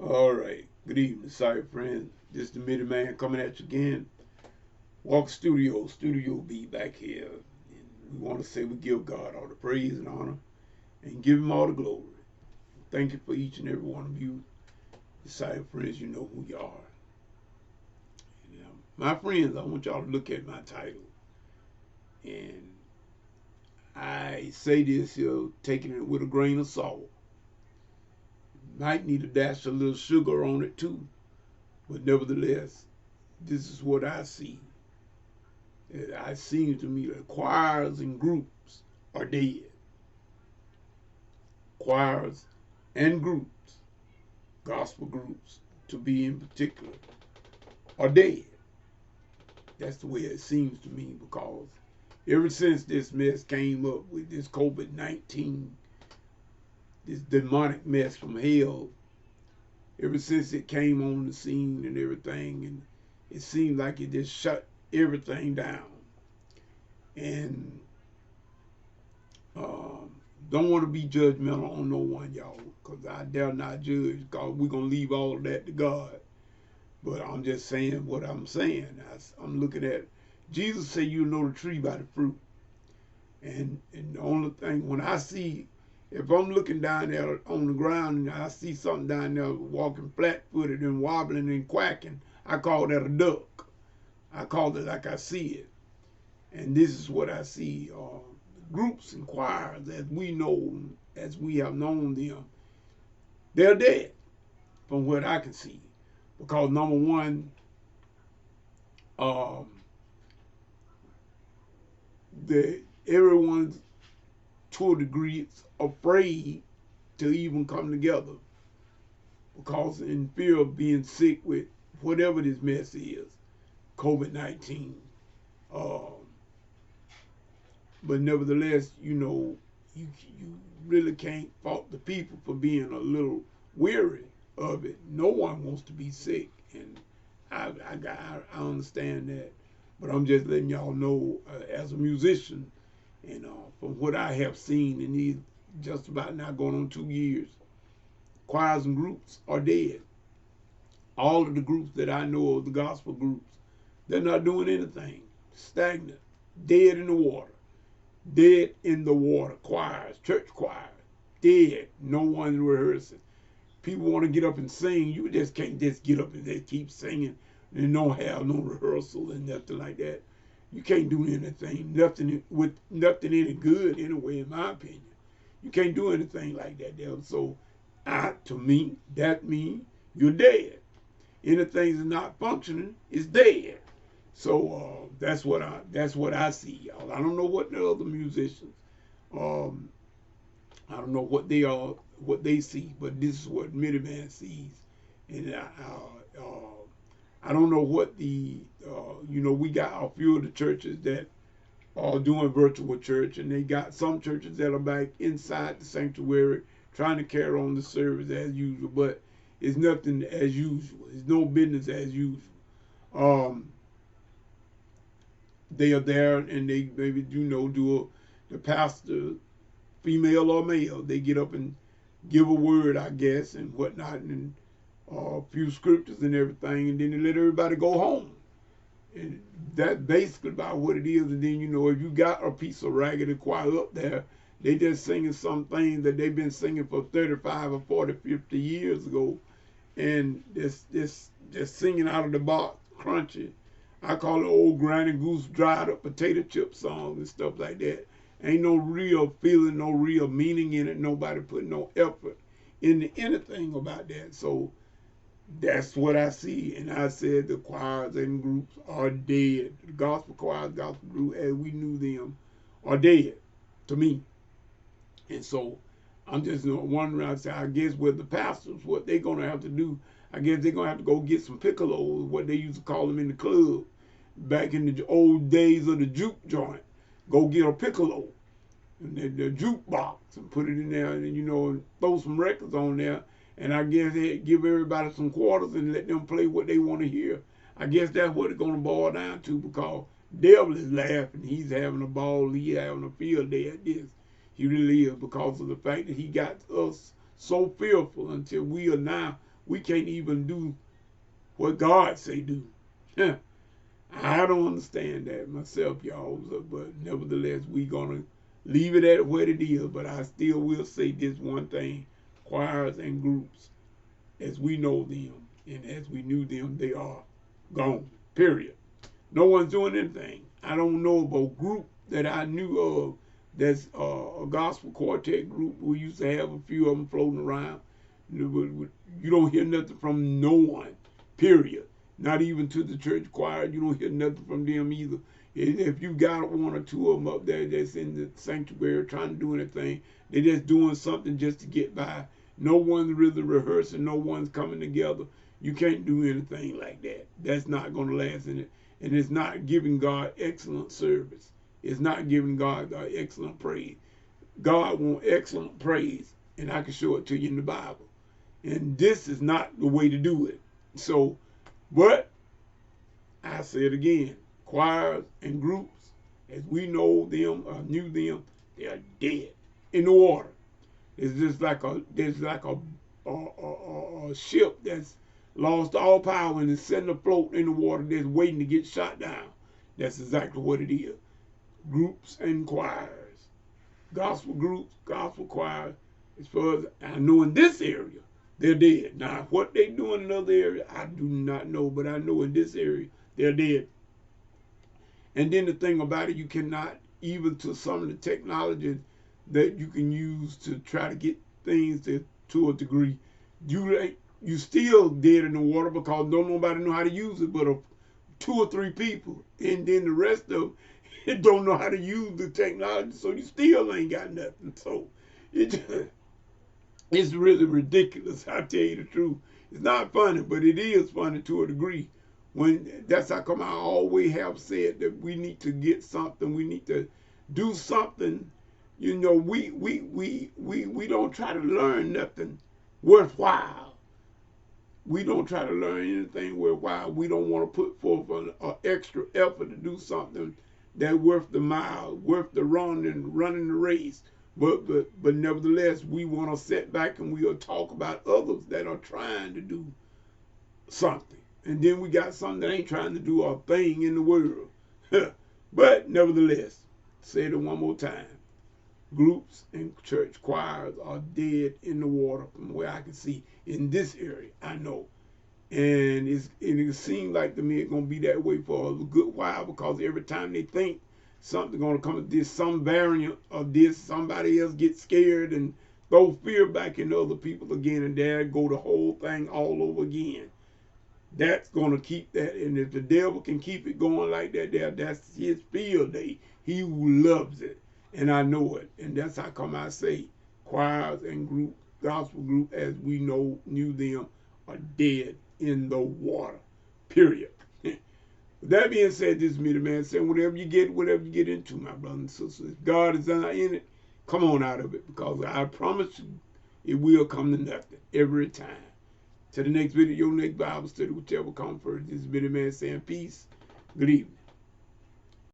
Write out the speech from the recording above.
All right. Good evening, sorry friends. This is the Midi Man coming at you again. Walk Studio, Studio B back here. And we want to say we give God all the praise and honor and give him all the glory. Thank you for each and every one of you. Sorry friends, you know who you are. And, my friends, I want y'all to look at my title. And I say this here, taking it with a grain of salt. Might need to dash a little sugar on it too. But nevertheless, this is what I see. It seems to me that choirs and groups are dead. Choirs and groups, gospel groups to be in particular, are dead. That's the way it seems to me because ever since this mess came up with this COVID-19, this demonic mess from hell, ever since it came on the scene and everything, and it seemed like it just shut everything down. And don't want to be judgmental on no one, y'all, because I dare not judge, because we're going to leave all of that to God. But I'm just saying what I'm saying. I'm looking at, Jesus said you know the tree by the fruit. And the only thing, when I see, if I'm looking down there on the ground and I see something down there walking flat-footed and wobbling and quacking, I call that a duck. I call it like I see it. And this is what I see. Groups and choirs, as we know, as we have known them, they're dead from what I can see. Because number one, everyone's to a degree afraid to even come together because in fear of being sick with whatever this mess is, COVID-19. But nevertheless, you know, you really can't fault the people for being a little weary of it. No one wants to be sick, and I understand that. But I'm just letting y'all know, as a musician, and from what I have seen in these just about now going on 2 years, choirs and groups are dead. All of the groups that I know of, the gospel groups, they're not doing anything. Stagnant, dead in the water. Dead in the water. Choirs, church choirs, dead. No one rehearsing. People want to get up and sing. You just can't just get up and just keep singing and don't have no rehearsal and nothing like that. You can't do anything, nothing any good anyway, in my opinion. You can't do anything like that, Devil. So, to me, that means you're dead. Anything that's not functioning is dead. So that's what I see, y'all. I don't know what the other musicians, I don't know what they see, but this is what Miniman sees, and I don't know what we got a few of the churches that are doing virtual church, and they got some churches that are back inside the sanctuary trying to carry on the service as usual, but it's nothing as usual. It's no business as usual. They are there and they maybe the pastor, female or male, they get up and give a word, I guess, and whatnot, and a few scriptures and everything, and then they let everybody go home. And that's basically about what it is. And then, if you got a piece of raggedy choir up there, they just singing some things that they've been singing for 35 or 40, 50 years ago, and just singing out of the box, crunchy. I call it old granny goose dried up potato chip songs and stuff like that. Ain't no real feeling, no real meaning in it. Nobody put no effort into anything about that. So that's what I see. And I said the choirs and groups are dead. The gospel choirs, gospel group, as we knew them, are dead to me. And so I'm just wondering, I guess with the pastors, what they're going to have to do, I guess they're going to have to go get some piccolos, what they used to call them in the club, back in the old days of the juke joint. Go get a piccolo, and the jukebox, and put it in there, and throw some records on there, and I guess they give everybody some quarters and let them play what they want to hear. I guess that's what it's going to boil down to, because Devil is laughing. He's having a ball. He's having a field day at this. He really is, because of the fact that he got us so fearful until we are now We can't even do what God say do. I don't understand that myself, y'all. But nevertheless, we gonna leave it at what it is. But I still will say this one thing: choirs and groups, as we know them and as we knew them, they are gone. Period. No one's doing anything. I don't know of a group that I knew of that's a gospel quartet group. We used to have a few of them floating around. You don't hear nothing from no one. Period. Not even to the church choir. You don't hear nothing from them either. If you got one or two of them up there that's in the sanctuary trying to do anything, they're just doing something just to get by. No one's really rehearsing. No one's coming together. You can't do anything like that. That's not going to last in it. And it's not giving God excellent service. It's not giving God excellent praise. God wants excellent praise, and I can show it to you in the Bible. And this is not the way to do it. So, but I say it again, choirs and groups, as we know them or knew them, they are dead in the water. It's just like a ship that's lost all power and is sitting afloat in the water that's waiting to get shot down. That's exactly what it is. Groups and choirs. Gospel groups, gospel choirs. As far as I know in this area, they're dead. Now, what they do in another area, I do not know. But I know in this area, they're dead. And then the thing about it, you cannot, even to some of the technology that you can use to try to get things to a degree, you still dead in the water because don't nobody know how to use it but 2 or 3 people. And then the rest of them don't know how to use the technology, so you still ain't got nothing. So it's really ridiculous, I tell you the truth. It's not funny, but it is funny to a degree. That's how come I always have said that we need to get something, we need to do something. You know, we don't try to learn nothing worthwhile. We don't try to learn anything worthwhile. We don't want to put forth an extra effort to do something that's worth the mile, worth the run and running the race. But nevertheless, we want to sit back and we'll talk about others that are trying to do something. And then we got some that ain't trying to do a thing in the world. But nevertheless, say it one more time. Groups and church choirs are dead in the water from where I can see in this area. I know. And it seems like to me it's going to be that way for a good while because every time they think something's going to come with this, some variant of this, somebody else gets scared and throw fear back into other people again, and there go the whole thing all over again. That's going to keep that. And if the devil can keep it going like that, that's his field day. He who loves it. And I know it. And that's how come I say choirs and group, gospel group, as we knew them, are dead in the water. Period. With that being said, this is me, the man, saying whatever you get into, my brothers and sisters. If God is not in it, come on out of it. Because I promise you, it will come to nothing every time. To the next video, next Bible study, whichever comes first. This is me, the man, saying peace. Good evening.